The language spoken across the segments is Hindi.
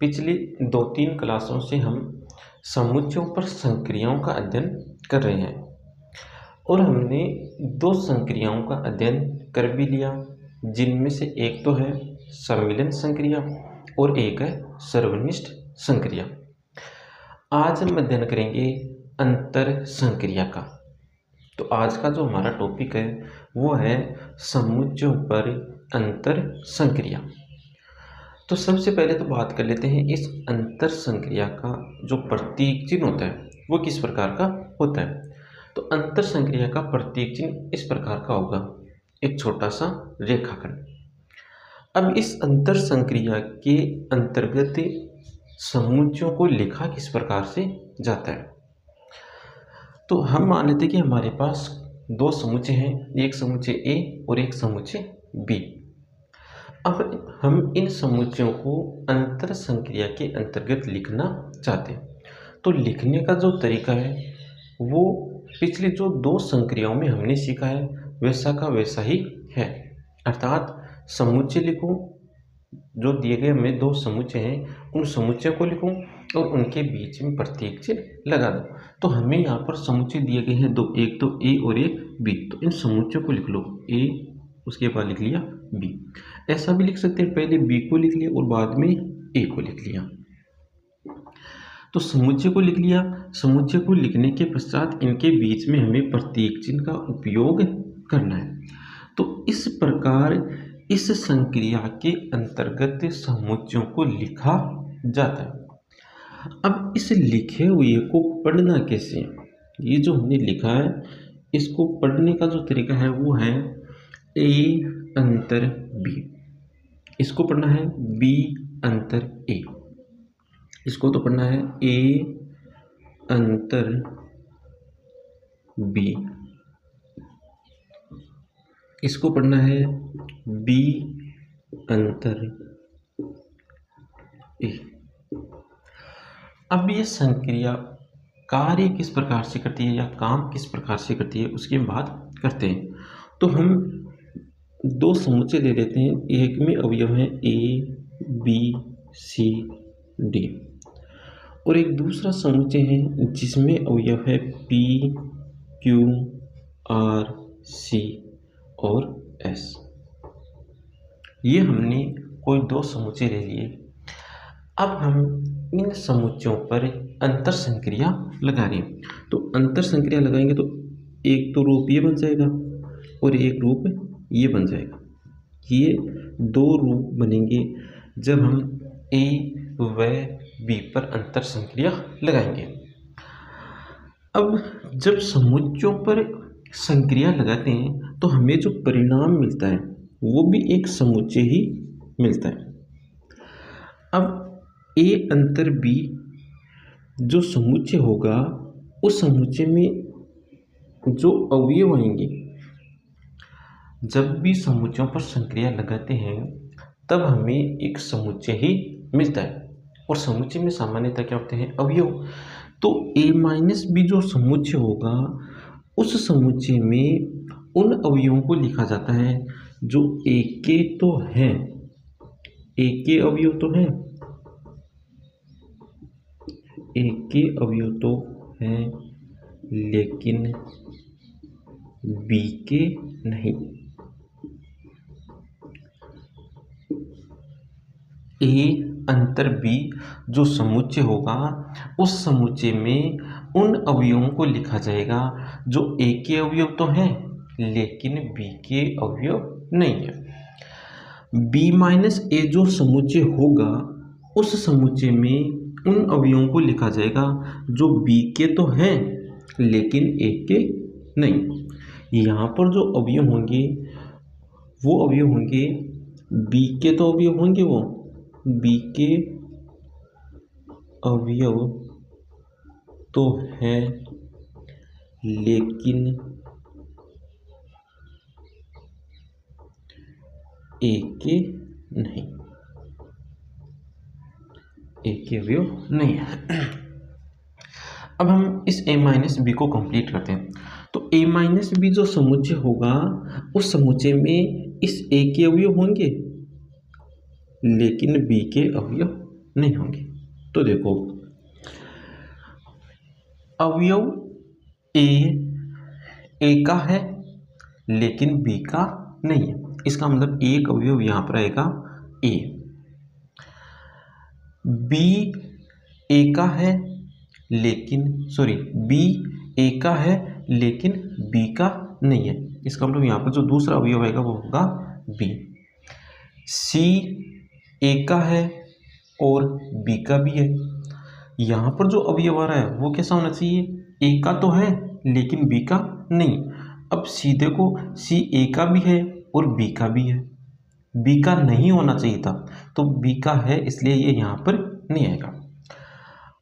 पिछली 2-3 क्लासों से हम समुच्चयों पर संक्रियाओं का अध्ययन कर रहे हैं और हमने 2 संक्रियाओं का अध्ययन कर भी लिया, जिनमें से एक तो है सम्मिलन संक्रिया और एक है सर्वनिष्ठ संक्रिया। आज हम अध्ययन करेंगे अंतर संक्रिया का। तो आज का जो हमारा टॉपिक है वो है समुच्चयों पर अंतर संक्रिया। तो सबसे पहले तो बात कर लेते हैं इस अंतर संक्रिया का जो प्रतीक चिन्ह होता है वो किस प्रकार का होता है। तो अंतर संक्रिया का प्रतीक चिन्ह इस प्रकार का होगा, एक छोटा सा रेखाखंड। अब इस अंतर संक्रिया के अंतर्गत समुच्चयों को लिखा किस प्रकार से जाता है। तो हम मान लेते हैं कि हमारे पास 2 समुच्चय हैं, एक समुच्चय ए और एक समुच्चय बी। अब हम इन समुच्चयों को अंतर संक्रिया के अंतर्गत लिखना चाहते हैं। तो लिखने का जो तरीका है वो पिछले जो 2 संक्रियाओं में हमने सीखा है वैसा का वैसा ही है, अर्थात समुच्चय लिखो, जो दिए गए हमें 2 समुच्चय हैं उन समुच्चयों को लिखो और उनके बीच में प्रतीक चिन्ह लगा दो। तो हमें यहाँ पर समुच्चय दिए गए हैं 2, एक तो ए और एक बी। तो इन समुच्चयों को लिख लो, ए उसके बाद लिख लिया बी। ऐसा भी लिख सकते हैं, पहले बी को लिख लिया और बाद में ए को लिख लिया। तो समुच्चय को लिख लिया, समुच्चय को लिखने के पश्चात इनके बीच में हमें प्रतीक चिन्ह का उपयोग करना है। तो इस प्रकार इस संक्रिया के अंतर्गत समुच्चयों को लिखा जाता है। अब इस लिखे हुए को पढ़ना कैसे, ये जो हमने लिखा है इसको पढ़ने का जो तरीका है वो है ए अंतर बी। इसको पढ़ना है बी अंतर ए, इसको तो पढ़ना है ए अंतर बी, इसको पढ़ना है बी अंतर ए। अब ये संक्रिया कार्य किस प्रकार से करती है या काम किस प्रकार से करती है उसकी हम बात करते हैं। तो हम 2 समुच्चय ले लेते हैं, एक में अवयव है ए बी सी डी और एक दूसरा समुच्चय है जिसमें अवयव है पी क्यू आर सी और एस। ये हमने कोई 2 समुच्चय ले लिए। अब हम इन समुच्चयों पर अंतर संक्रिया लगा रहे हैं। तो अंतर संक्रिया लगाएंगे तो एक तो रूप ये बन जाएगा और एक रूप ये बन जाएगा। ये 2 रूप बनेंगे जब हम ए व बी पर अंतर संक्रिया लगाएंगे। अब जब समुच्चयों पर संक्रिया लगाते हैं तो हमें जो परिणाम मिलता है वो भी एक समुच्चय ही मिलता है। अब ए अंतर बी जो समुच्चय होगा उस समुच्चय में जो अवयव आएंगे, जब भी समुच्चयों पर संक्रिया लगाते हैं तब हमें एक समुच्चय ही मिलता है और समुच्चय में सामान्यतः क्या होते हैं, अवयव। तो ए माइनस बी जो समुच्चय होगा उस समुच्चय में उन अवयवों को लिखा जाता है जो ए के तो हैं, ए के अवयव तो हैं, ए के अवयव तो हैं लेकिन बी के नहीं। ए अंतर बी जो समुच्चय होगा उस समुच्चय में उन अवयवों को लिखा जाएगा जो ए के अवयव तो हैं लेकिन बी के अवयव नहीं है। बी माइनस ए जो समुच्चय होगा उस समुच्चय में उन अवयवों को लिखा जाएगा जो बी के तो हैं लेकिन ए के नहीं। यहाँ पर जो अवयव होंगे वो अवयव होंगे बी के तो अवयव होंगे, वो बी के अवयव तो हैं लेकिन ए के नहीं, ए के अवयव नहीं है। अब हम इस a माइनस बी को कंप्लीट करते हैं। तो a माइनस बी जो समुच्चय होगा उस समुच्चय में इस a के अवयव होंगे लेकिन b के अवयव नहीं होंगे। तो देखो अवयव ए का है लेकिन बी का नहीं है, इसका मतलब एक अवयव यहाँ पर आएगा ए। बी ए का है लेकिन बी ए का है लेकिन बी का नहीं है, इसका मतलब यहाँ पर जो दूसरा अवयव आएगा वो होगा बी। सी ए का है और बी का भी है, यहाँ पर जो अवयव आ रहा है वो कैसा होना चाहिए, ए का तो है लेकिन बी का नहीं। अब सी देखो, सी ए का भी है और बी का भी है, बी का नहीं होना चाहिए था, तो बी का है इसलिए ये यहाँ पर नहीं आएगा।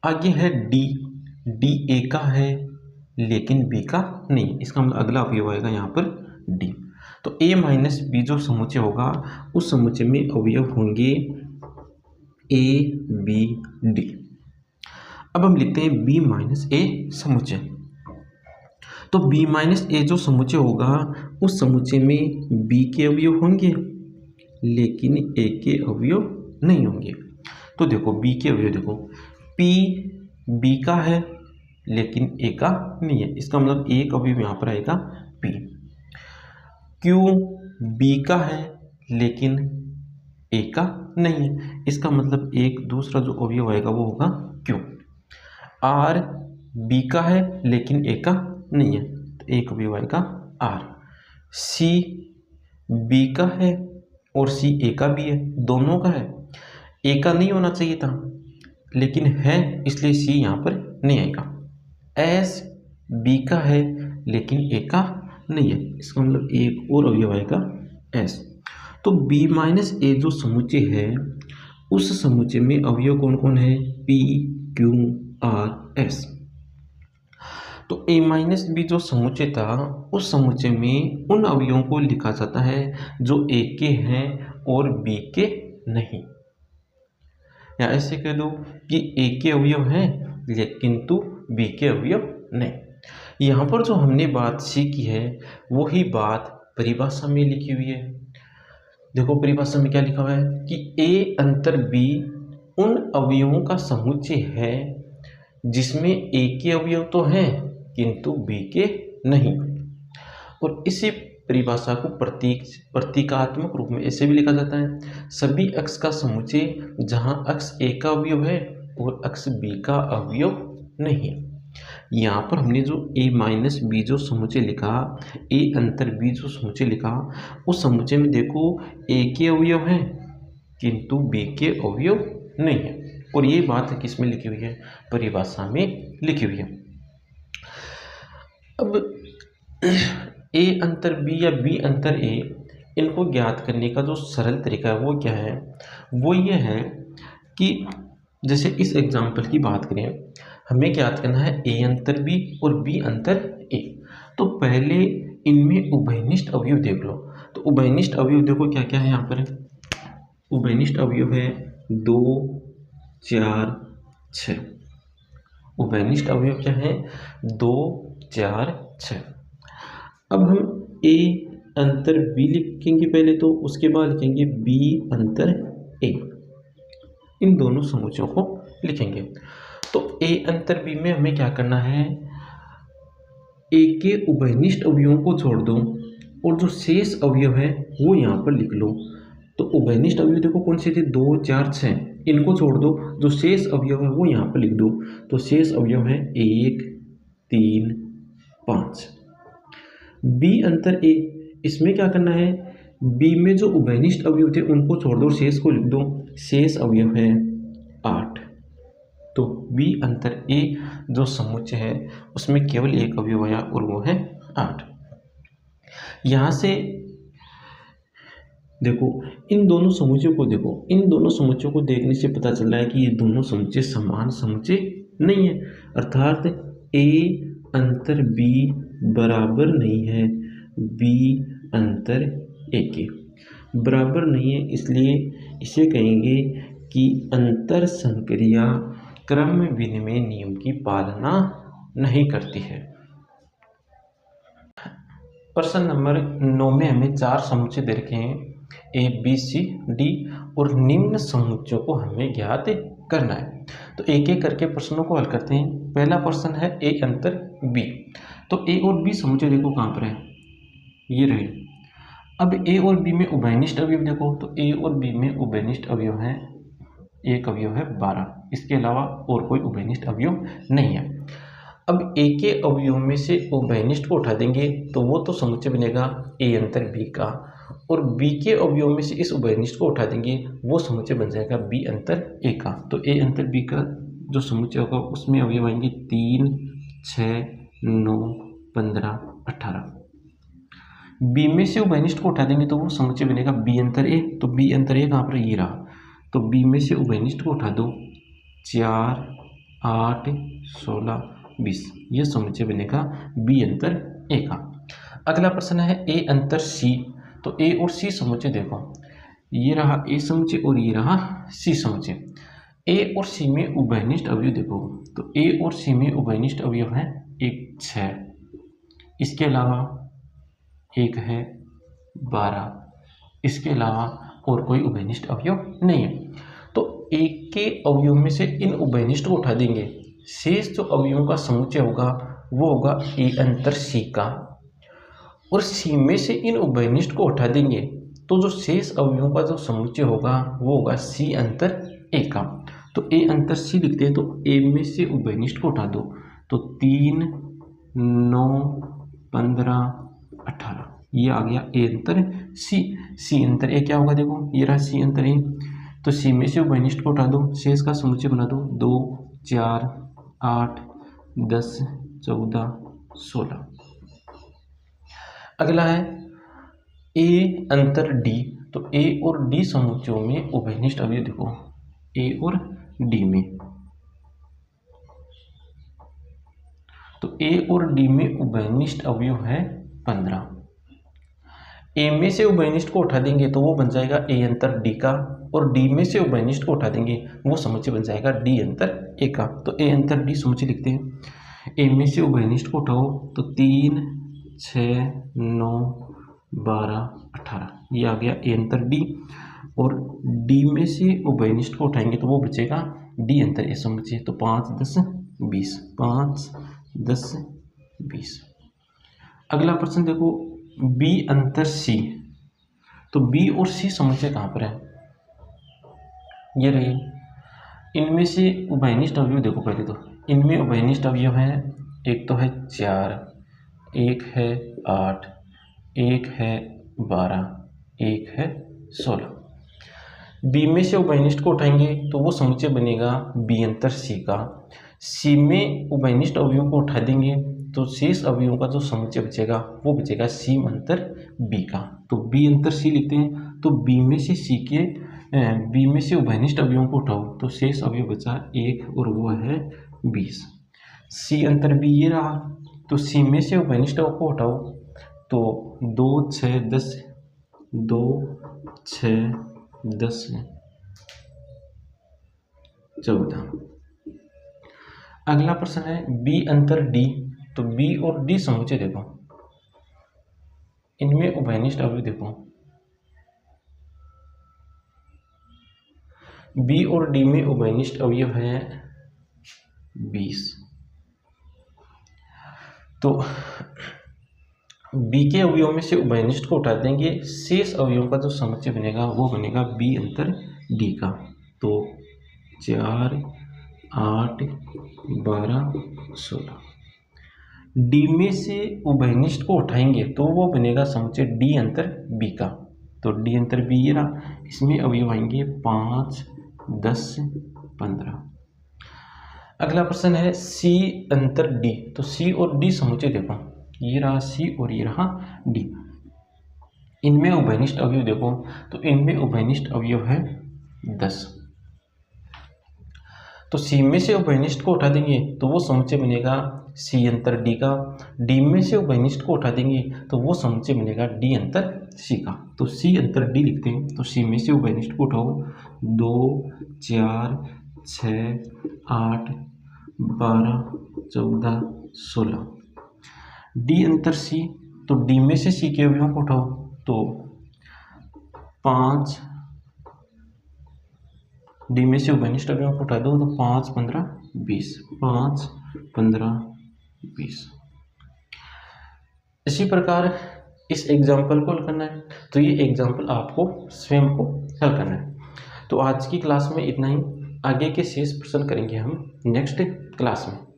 आगे है डी, डी ए का है लेकिन बी का नहीं, इसका मतलब अगला अवयव आएगा यहाँ पर डी। तो ए माइनस बी जो समुच्चय होगा उस समुच्चय में अवयव होंगे ए बी डी। अब हम लिखते हैं बी माइनस ए समुच्चय। तो बी माइनस ए जो समुच्चय होगा उस समुच्चय में बी के अवयव होंगे लेकिन ए के अवयव नहीं होंगे। तो देखो बी के अवयव देखो, पी बी का है लेकिन ए का नहीं है, इसका मतलब एक अवयव यहाँ पर आएगा पी। क्यू बी का है लेकिन ए का नहीं है, इसका मतलब एक दूसरा जो अवयव आएगा वो होगा क्यू। आर बी का है लेकिन ए का नहीं है, तो एक अवयव आएगा आर। सी बी का है और सी ए का भी है, दोनों का है, ए का नहीं होना चाहिए था लेकिन है इसलिए सी यहाँ पर नहीं आएगा। एस बी का है लेकिन ए का नहीं है, इसका मतलब एक और अवयव आएगा एस। तो बी माइनस ए जो समुच्चय है उस समुच्चय में अवयव कौन कौन है, पी क्यू आर एस। तो ए माइनस बी जो समुच्चय था उस समुच्चय में उन अवयवों को लिखा जाता है जो ए के हैं और बी के नहीं, या ऐसे कह दो कि ए के अवयव हैं लेकिन बी के अवयव नहीं। यहाँ पर जो हमने बात सीखी है वही बात परिभाषा में लिखी हुई है। देखो परिभाषा में क्या लिखा हुआ है कि ए अंतर बी उन अवयवों का समुच्चय है जिसमें ए के अवयव तो हैं किंतु बी के नहीं। और इसी परिभाषा को प्रतीकात्मक रूप में ऐसे भी लिखा जाता है, सभी अक्ष का समुच्चय जहां अक्ष ए का अवयव है और अक्ष बी का अवयव नहीं। यहाँ पर हमने जो ए माइनस बी जो समुच्चय लिखा, ए अंतर बी जो समुच्चय लिखा, उस समुच्चय में देखो ए के अवयव हैं किंतु बी के अवयव नहीं है, और ये बात किस में लिखी हुई है, परिभाषा में लिखी हुई है। अब ए अंतर बी या बी अंतर ए, इनको ज्ञात करने का जो सरल तरीका है वो क्या है, वो ये है कि जैसे इस एग्जाम्पल की बात करें, हमें ज्ञात करना है ए अंतर बी और बी अंतर ए। तो पहले इनमें उभयनिष्ठ अवयव देख लो। तो उभयनिष्ठ अवयव देखो क्या क्या है यहाँ पर, उभयनिष्ठ अवयव है 2 4 6। उभयनिष्ठ अवयव क्या है, 2 4 6। अब हम ए अंतर बी लिखेंगे पहले, तो उसके बाद लिखेंगे बी अंतर ए, इन दोनों समुच्चयों को लिखेंगे। तो ए अंतर बी में हमें क्या करना है, ए के उभयनिष्ठ अवयवों को छोड़ दो और जो शेष अवयव है वो यहाँ पर लिख लो। तो उभयनिष्ठ अवयव देखो कौन से थे, 2 4 6, इनको छोड़ दो, जो शेष अवयव है वो यहाँ पर लिख दो। तो शेष अवयव है 1 3 5। बी अंतर ए, इसमें क्या करना है, बी में जो उभयनिष्ठ अवयव थे उनको छोड़ दो, शेष को लिख दो। शेष अवयव है 8। तो बी अंतर ए जो समुच्चय है उसमें केवल एक अवयव आया और वो है 8। यहाँ से देखो इन दोनों समुच्चयों को देखो, इन दोनों समुच्चयों को देखने से पता चल रहा है कि ये दोनों समुच्चय समान समुच्चय नहीं है, अर्थात ए अंतर बी बराबर नहीं है बी अंतर ए के, बराबर नहीं है, इसलिए इसे कहेंगे कि अंतर संक्रिया क्रम विनिमय नियम की पालना नहीं करती है। प्रश्न नंबर 9 में हमें 4 समुच्चय दे रखे हैं, ए बी सी डी, और निम्न समुच्चयों को हमें ज्ञात करना है। तो एक एक करके प्रश्नों को हल करते हैं। पहला प्रश्न है ए अंतर बी। तो ए और बी समुच्चय देखो कहाँ पर है, ये रहे। अब ए और बी में उभयनिष्ठ अवयव देखो, तो ए और बी में उभयनिष्ठ अवयव है, एक अवयव है 12, इसके अलावा और कोई उभयनिष्ठ अवयव नहीं है। अब ए के अवयव में से उभयनिष्ठ को उठा देंगे तो वो तो समुच्चय बनेगा ए अंतर बी का, और बी के अवयव में से इस उभयनिष्ठ को उठा देंगे वो समुच्चय बन जाएगा बी अंतर ए का। तो ए अंतर बी का जो समुच्चय होगा उसमें अवयव आएंगे 3, 6, 9, 15, 18। बी में से उभयनिष्ठ को उठा देंगे तो वो समुच्चय बनेगा बी अंतर ए। तो बी अंतर ए कहाँ पर ये रहा, तो बी में से उभयनिष्ठ को उठा दो, 4, 8, 16, 20, ये समुच्चय बनेगा बी अंतर ए का। अगला प्रश्न है ए अंतर सी। तो ए और सी समुच्चय देखो, ये रहा ए समुच्चय और ये रहा सी समुच्चय। ए और सी में उभयनिष्ठ अवयव देखो, तो ए और सी में उभयनिष्ठ अवयव है 1, 6, इसके अलावा एक है 12, इसके अलावा और कोई उभयनिष्ठ अवयव नहीं है। तो एक के अवयव में से इन उभयनिष्ठ को उठा देंगे, शेष जो अवयवों का समुच्चय होगा वो होगा ए अंतर सी का, और सी में से इन उभयनिष्ठ को उठा देंगे तो जो शेष अवयवों का जो समुच्चय होगा वो होगा सी अंतर ए का। तो ए अंतर सी लिखते हैं, तो ए में से उभयनिष्ठ को उठा दो, तो 3, 9, 15, 18, ये आ गया ए अंतर सी। सी अंतर ए क्या होगा देखो, ये रहा सी अंतर ए। तो सी में से उभयनिष्ठ को उठा दो, शेष का समुच्चय बना दो, 2, 4, 8, 10, 14, 16। अगला है ए अंतर डी। तो ए और डी समुच्चयों में उभयनिष्ठ अवयव देखो, ए और डी में, तो ए और डी में उभयनिष्ठ अवयव है 15। ए में से उभयनिष्ठ को उठा देंगे तो वो बन जाएगा ए अंतर डी का, और डी में से उभयनिष्ठ को उठा देंगे वो समुच्चय बन जाएगा डी अंतर ए का। तो ए अंतर डी समुच्चय लिखते हैं। ए में से उभयनिष्ठ को उठाओ तो 3, 6, 9, 12, 18, ये आ गया ए अंतर डी, और डी में से उभयनिष्ठ को उठाएंगे तो वो बचेगा डी अंतर ए समुच्चय। तो 5, 10, 20, 5, 10, 20। अगला प्रश्न देखो बी अंतर सी। तो बी और सी समुच्चय कहाँ पर है, ये रही। इनमें से उभयनिष्ठ अवयव देखो, पहले तो इनमें उभयनिष्ठ अवयव है, एक तो है 4, एक है 8, एक है 12, एक है 16। बी में से उभयनिष्ठ को उठाएंगे तो वो समुच्चय बनेगा बी अंतर सी का। सी में उभयनिष्ठ अवयवों को उठा देंगे तो शेष अवयवों का जो समुच्चय बचेगा वो बचेगा सी अंतर बी का। तो बी अंतर सी लिखते हैं। तो बी में से सी के बी में से उभयनिष्ठ अवयवों को उठाओ तो शेष अवयव बचा 1 और वो है 20। सी अंतर बी ये रहा। तो सी में से उभयनिष्ठ को उठाओ तो 2, 6, 10, 2, 6, 10, 14। अगला प्रश्न है बी अंतर डी। तो बी और डी समुच्चय देखो, इनमें उभयनिष्ठ अवयव देखो, बी और डी में उभयनिष्ठ अवयव है 20। तो बी के अवयवों में से उभयनिष्ठ को उठा देंगे, शेष अवयवों का जो समुच्चय बनेगा वो बनेगा बी अंतर डी का। तो 4, 8, 12, 16। डी में से उभयनिष्ठ को उठाएंगे तो वो बनेगा समुच्चय डी अंतर बी का। तो डी अंतर बी ये रहा, इसमें अवयव आएंगे 5, 10, 15। अगला प्रश्न है सी अंतर डी। तो सी और डी समुच्चय देखो, ये रहा सी और ये रहा डी। इनमें उभयनिष्ठ अवयव देखो, तो इनमें उभयनिष्ठ अवयव है 10। तो सी में से उभयनिष्ठ को उठा देंगे तो वो समुच्चय बनेगा सी अंतर डी का। डी में से उभयनिष्ठ को उठा देंगे तो वो समुच्चय बनेगा डी अंतर सी का। तो सी अंतर डी लिखते हैं। तो सी में से उभयनिष्ठ को उठाओ 2, 4, 6, 8, 12, 14, 16। डी अंतर सी। तो डी में से सी के अवयवों को उठाओ तो 5, डी में से उभयनिष्ठ अवयवों को हटा दो तो 5, 15, 20, 5, 15, 20। इसी प्रकार इस एग्जाम्पल को हल करना है, तो ये एग्जाम्पल आपको स्वयं को हल करना है। तो आज की क्लास में इतना ही, आगे के शेष प्रश्न करेंगे हम नेक्स्ट क्लास में।